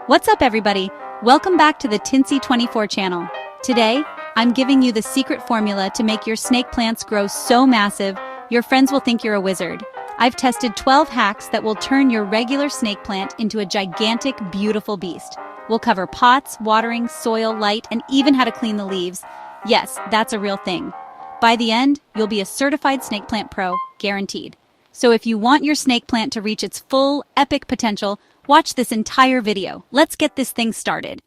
What's up, everybody? Welcome back to the Tinsy24 channel. Today, I'm giving you the secret formula to make your snake plants grow so massive, your friends will think you're a wizard. I've tested 12 hacks that will turn your regular snake plant into a gigantic, beautiful beast. We'll cover pots, watering, soil, light, and even how to clean the leaves. Yes, that's a real thing. By the end, you'll be a certified snake plant pro, guaranteed. So if you want your snake plant to reach its full, epic potential, watch this entire video. Let's get this thing started.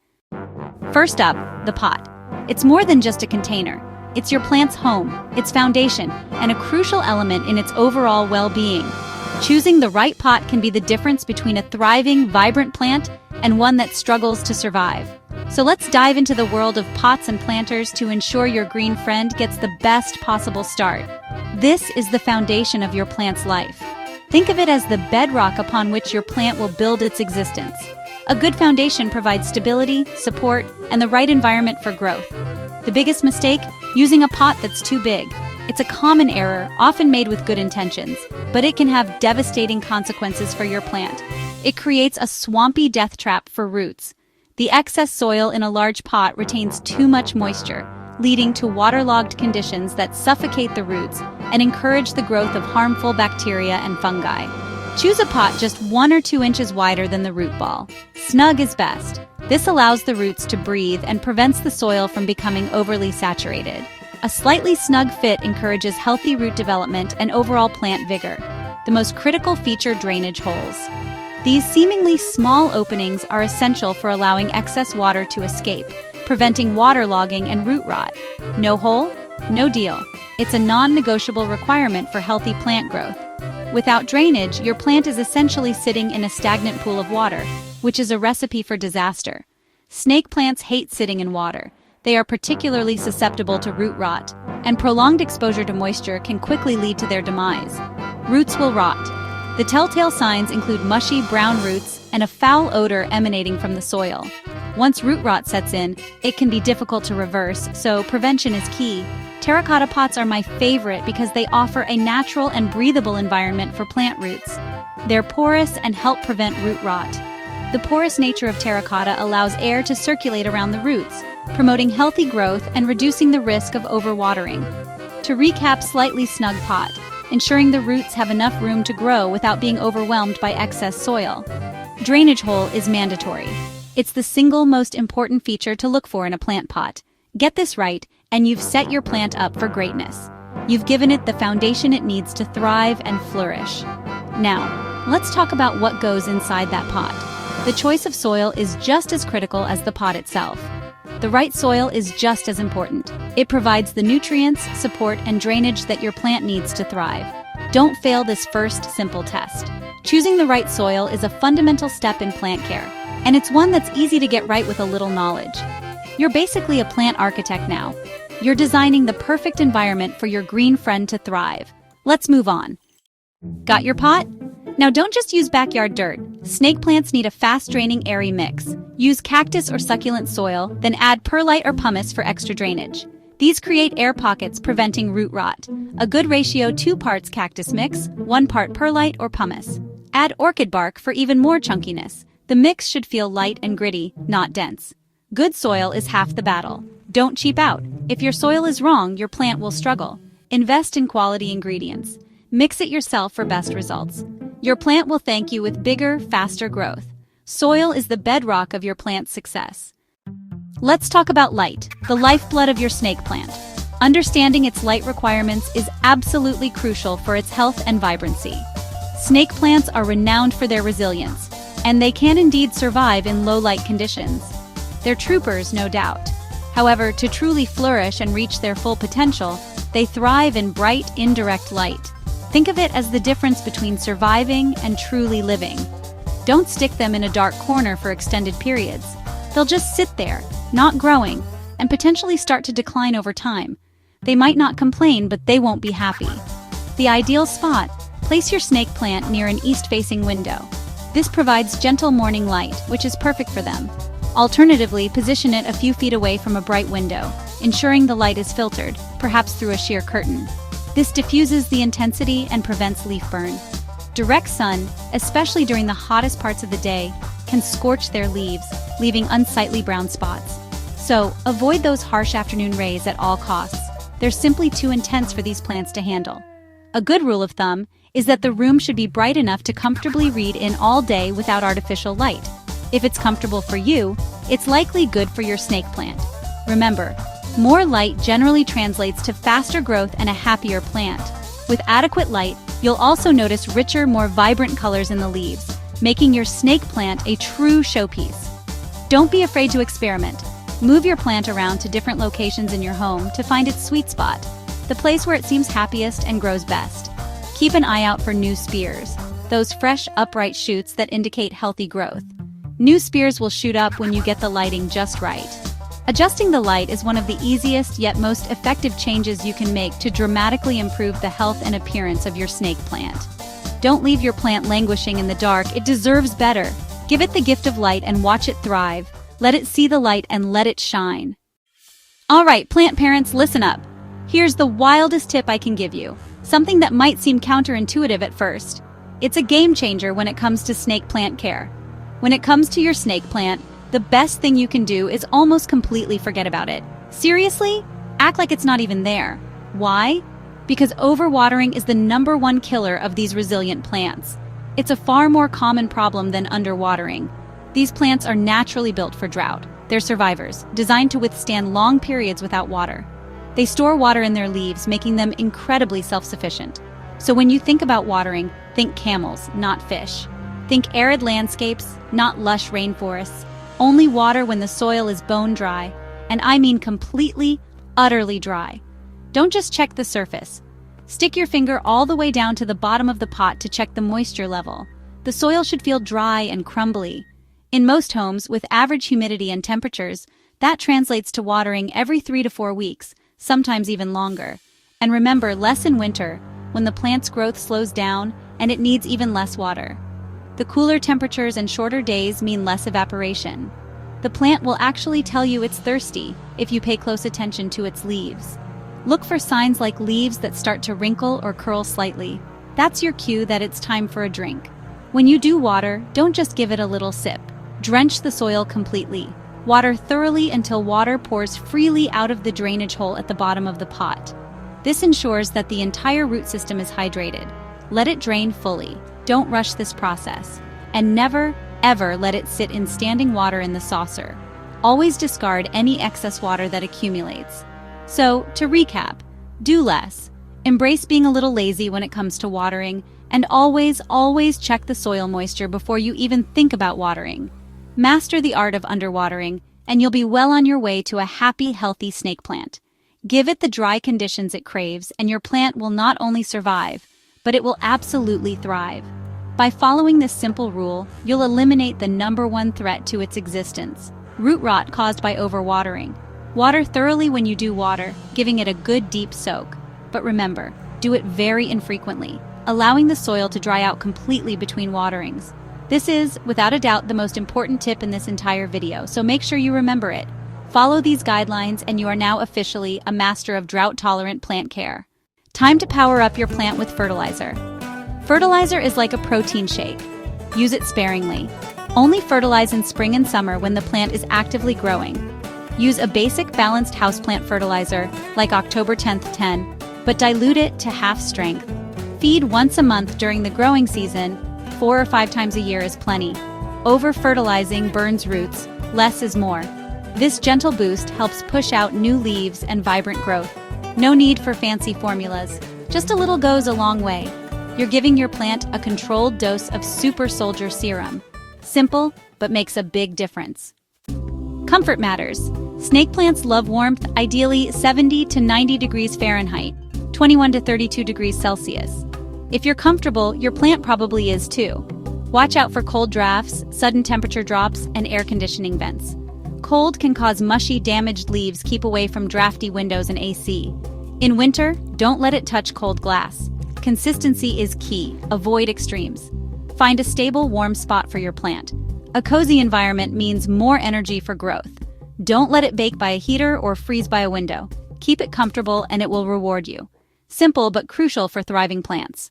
First up, the pot. It's more than just a container. It's your plant's home, its foundation, and a crucial element in its overall well-being. Choosing the right pot can be the difference between a thriving, vibrant plant and one that struggles to survive. So let's dive into the world of pots and planters to ensure your green friend gets the best possible start. This is the foundation of your plant's life. Think of it as the bedrock upon which your plant will build its existence. A good foundation provides stability, support, and the right environment for growth. The biggest mistake? Using a pot that's too big. It's a common error, often made with good intentions, but it can have devastating consequences for your plant. It creates a swampy death trap for roots. The excess soil in a large pot retains too much moisture, leading to waterlogged conditions that suffocate the roots and encourage the growth of harmful bacteria and fungi. Choose a pot just 1 or 2 inches wider than the root ball. Snug is best. This allows the roots to breathe and prevents the soil from becoming overly saturated. A slightly snug fit encourages healthy root development and overall plant vigor. The most critical feature: drainage holes. These seemingly small openings are essential for allowing excess water to escape, preventing waterlogging and root rot. No hole? No deal. It's a non-negotiable requirement for healthy plant growth. Without drainage, your plant is essentially sitting in a stagnant pool of water, which is a recipe for disaster. Snake plants hate sitting in water. They are particularly susceptible to root rot, and prolonged exposure to moisture can quickly lead to their demise. Roots will rot. The telltale signs include mushy brown roots and a foul odor emanating from the soil. Once root rot sets in, it can be difficult to reverse, so prevention is key. Terracotta pots are my favorite because they offer a natural and breathable environment for plant roots. They're porous and help prevent root rot. The porous nature of terracotta allows air to circulate around the roots, promoting healthy growth and reducing the risk of overwatering. To recap: slightly snug pot, ensuring the roots have enough room to grow without being overwhelmed by excess soil. Drainage hole is mandatory. It's the single most important feature to look for in a plant pot. Get this right, and you've set your plant up for greatness. You've given it the foundation it needs to thrive and flourish. Now, let's talk about what goes inside that pot. The choice of soil is just as critical as the pot itself. The right soil is just as important. It provides the nutrients, support, and drainage that your plant needs to thrive. Don't fail this first simple test. Choosing the right soil is a fundamental step in plant care, and it's one that's easy to get right with a little knowledge. You're basically a plant architect now. You're designing the perfect environment for your green friend to thrive. Let's move on. Got your pot? Now don't just use backyard dirt. Snake plants need a fast-draining, airy mix. Use cactus or succulent soil, then add perlite or pumice for extra drainage. These create air pockets, preventing root rot. A good ratio: 2 parts cactus mix, 1 part perlite or pumice. Add orchid bark for even more chunkiness. The mix should feel light and gritty, not dense. Good soil is half the battle. Don't cheap out. If your soil is wrong, your plant will struggle. Invest in quality ingredients. Mix it yourself for best results. Your plant will thank you with bigger, faster growth. Soil is the bedrock of your plant's success. Let's talk about light, the lifeblood of your snake plant. Understanding its light requirements is absolutely crucial for its health and vibrancy. Snake plants are renowned for their resilience, and they can indeed survive in low-light conditions. They're troopers, no doubt. However, to truly flourish and reach their full potential, they thrive in bright, indirect light. Think of it as the difference between surviving and truly living. Don't stick them in a dark corner for extended periods. They'll just sit there, not growing, and potentially start to decline over time. They might not complain, but they won't be happy. The ideal spot: place your snake plant near an east-facing window. This provides gentle morning light, which is perfect for them. Alternatively, position it a few feet away from a bright window, ensuring the light is filtered, perhaps through a sheer curtain. This diffuses the intensity and prevents leaf burn. Direct sun, especially during the hottest parts of the day, can can scorch their leaves, leaving unsightly brown spots. So, avoid those harsh afternoon rays at all costs. They're simply too intense for these plants to handle. A good rule of thumb is that the room should be bright enough to comfortably read in all day without artificial light. If it's comfortable for you, it's likely good for your snake plant. Remember, more light generally translates to faster growth and a happier plant. With adequate light, you'll also notice richer, more vibrant colors in the leaves, making your snake plant a true showpiece. Don't be afraid to experiment. Move your plant around to different locations in your home to find its sweet spot, the place where it seems happiest and grows best. Keep an eye out for new spears, those fresh, upright shoots that indicate healthy growth. New spears will shoot up when you get the lighting just right. Adjusting the light is one of the easiest yet most effective changes you can make to dramatically improve the health and appearance of your snake plant. Don't leave your plant languishing in the dark. It deserves better. Give it the gift of light and watch it thrive. Let it see the light and let it shine. All right, plant parents, listen up. Here's the wildest tip I can give you, something that might seem counterintuitive at first. It's a game changer when it comes to snake plant care. When it comes to your snake plant, the best thing you can do is almost completely forget about it. Seriously? Act like it's not even there. Why? Because overwatering is the #1 killer of these resilient plants. It's a far more common problem than underwatering. These plants are naturally built for drought. They're survivors, designed to withstand long periods without water. They store water in their leaves, making them incredibly self-sufficient. So when you think about watering, think camels, not fish. Think arid landscapes, not lush rainforests. Only water when the soil is bone dry, and I mean completely, utterly dry. Don't just check the surface. Stick your finger all the way down to the bottom of the pot to check the moisture level. The soil should feel dry and crumbly. In most homes, with average humidity and temperatures, that translates to watering every 3 to 4 weeks, sometimes even longer. And remember, less in winter, when the plant's growth slows down and it needs even less water. The cooler temperatures and shorter days mean less evaporation. The plant will actually tell you it's thirsty if you pay close attention to its leaves. Look for signs like leaves that start to wrinkle or curl slightly. That's your cue that it's time for a drink. When you do water, don't just give it a little sip. Drench the soil completely. Water thoroughly until water pours freely out of the drainage hole at the bottom of the pot. This ensures that the entire root system is hydrated. Let it drain fully. Don't rush this process. And never, ever let it sit in standing water in the saucer. Always discard any excess water that accumulates. So, to recap, do less. Embrace being a little lazy when it comes to watering, and always, always check the soil moisture before you even think about watering. Master the art of underwatering, and you'll be well on your way to a happy, healthy snake plant. Give it the dry conditions it craves, and your plant will not only survive, but it will absolutely thrive. By following this simple rule, you'll eliminate the #1 threat to its existence: root rot caused by overwatering. Water thoroughly when you do water, giving it a good deep soak. But remember, do it very infrequently, allowing the soil to dry out completely between waterings. This is, without a doubt, the most important tip in this entire video, so make sure you remember it. Follow these guidelines and you are now officially a master of drought-tolerant plant care. Time to power up your plant with fertilizer. Fertilizer is like a protein shake. Use it sparingly. Only fertilize in spring and summer when the plant is actively growing. Use a basic balanced houseplant fertilizer like October 10th 10, but dilute it to half strength. Feed once a month during the growing season. 4 or 5 times a year is plenty. Over-fertilizing burns roots, less is more. This gentle boost helps push out new leaves and vibrant growth. No need for fancy formulas. Just a little goes a long way. You're giving your plant a controlled dose of Super Soldier Serum. Simple, but makes a big difference. Comfort matters. Snake plants love warmth, ideally 70 to 90 degrees Fahrenheit, 21 to 32 degrees Celsius. If you're comfortable, your plant probably is too. Watch out for cold drafts, sudden temperature drops, and air conditioning vents. Cold can cause mushy, damaged leaves. Keep away from drafty windows and AC. In winter, don't let it touch cold glass. Consistency is key. Avoid extremes. Find a stable, warm spot for your plant. A cozy environment means more energy for growth. Don't let it bake by a heater or freeze by a window. Keep it comfortable and it will reward you. Simple but crucial for thriving plants.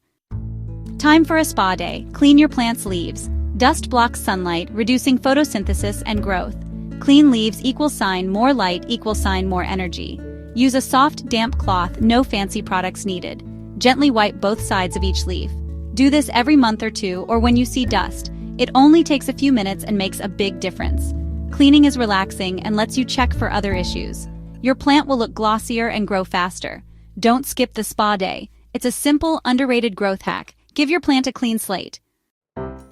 Time for a spa day. Clean your plant's leaves. Dust blocks sunlight, reducing photosynthesis and growth. Clean leaves equals sign more light equals sign more energy. Use a soft, damp cloth, no fancy products needed. Gently wipe both sides of each leaf. Do this every month or two or when you see dust. It only takes a few minutes and makes a big difference. Cleaning is relaxing and lets you check for other issues. Your plant will look glossier and grow faster. Don't skip the spa day. It's a simple, underrated growth hack. Give your plant a clean slate.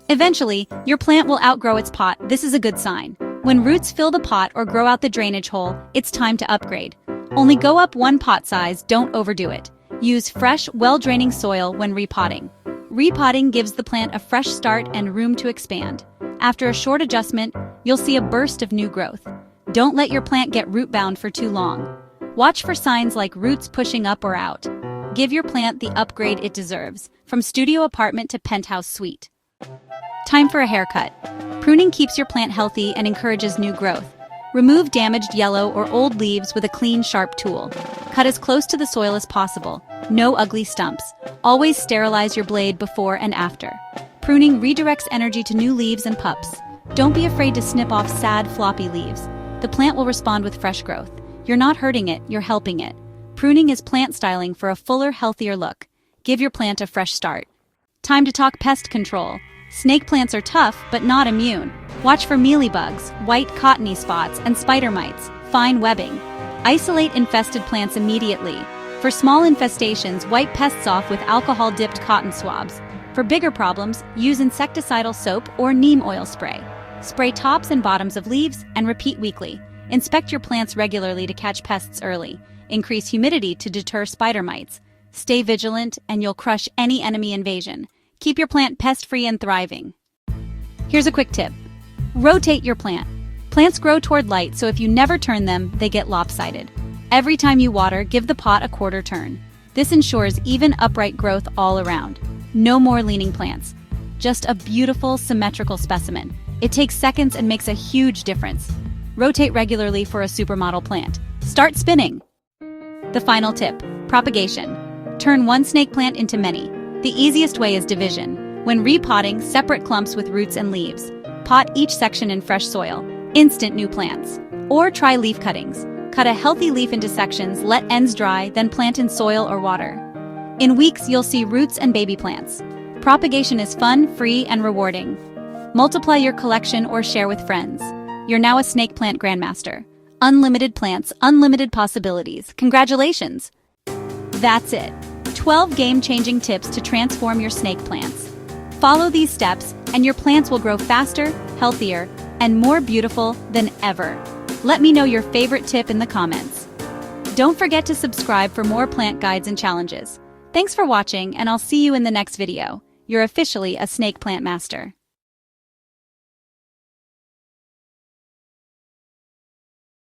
Eventually, your plant will outgrow its pot. This is a good sign. When roots fill the pot or grow out the drainage hole, it's time to upgrade. Only go up one pot size, don't overdo it. Use fresh, well-draining soil when repotting. Repotting gives the plant a fresh start and room to expand. After a short adjustment, you'll see a burst of new growth. Don't let your plant get root-bound for too long. Watch for signs like roots pushing up or out. Give your plant the upgrade it deserves, from studio apartment to penthouse suite. Time for a haircut. Pruning keeps your plant healthy and encourages new growth. Remove damaged yellow or old leaves with a clean, sharp tool. Cut as close to the soil as possible. No ugly stumps. Always sterilize your blade before and after. Pruning redirects energy to new leaves and pups. Don't be afraid to snip off sad, floppy leaves. The plant will respond with fresh growth. You're not hurting it, you're helping it. Pruning is plant styling for a fuller, healthier look. Give your plant a fresh start. Time to talk pest control. Snake plants are tough, but not immune. Watch for mealybugs, white cottony spots, and spider mites. Fine webbing. Isolate infested plants immediately. For small infestations, wipe pests off with alcohol-dipped cotton swabs. For bigger problems, use insecticidal soap or neem oil spray. Spray tops and bottoms of leaves and repeat weekly. Inspect your plants regularly to catch pests early. Increase humidity to deter spider mites. Stay vigilant and you'll crush any enemy invasion. Keep your plant pest-free and thriving. Here's a quick tip. Rotate your plant. Plants grow toward light, so if you never turn them, they get lopsided. Every time you water, give the pot a quarter turn. This ensures even upright growth all around. No more leaning plants. Just a beautiful, symmetrical specimen. It takes seconds and makes a huge difference. Rotate regularly for a supermodel plant. Start spinning. The final tip, propagation. Turn one snake plant into many. The easiest way is division. When repotting, separate clumps with roots and leaves. Pot each section in fresh soil. Instant new plants. Or try leaf cuttings. Cut a healthy leaf into sections, let ends dry, then plant in soil or water. In weeks, you'll see roots and baby plants. Propagation is fun, free, and rewarding. Multiply your collection or share with friends. You're now a snake plant grandmaster. Unlimited plants, unlimited possibilities. Congratulations! That's it. 12 game-changing tips to transform your snake plants. Follow these steps, and your plants will grow faster, healthier, and more beautiful than ever. Let me know your favorite tip in the comments. Don't forget to subscribe for more plant guides and challenges. Thanks for watching, and I'll see you in the next video. You're officially a snake plant master.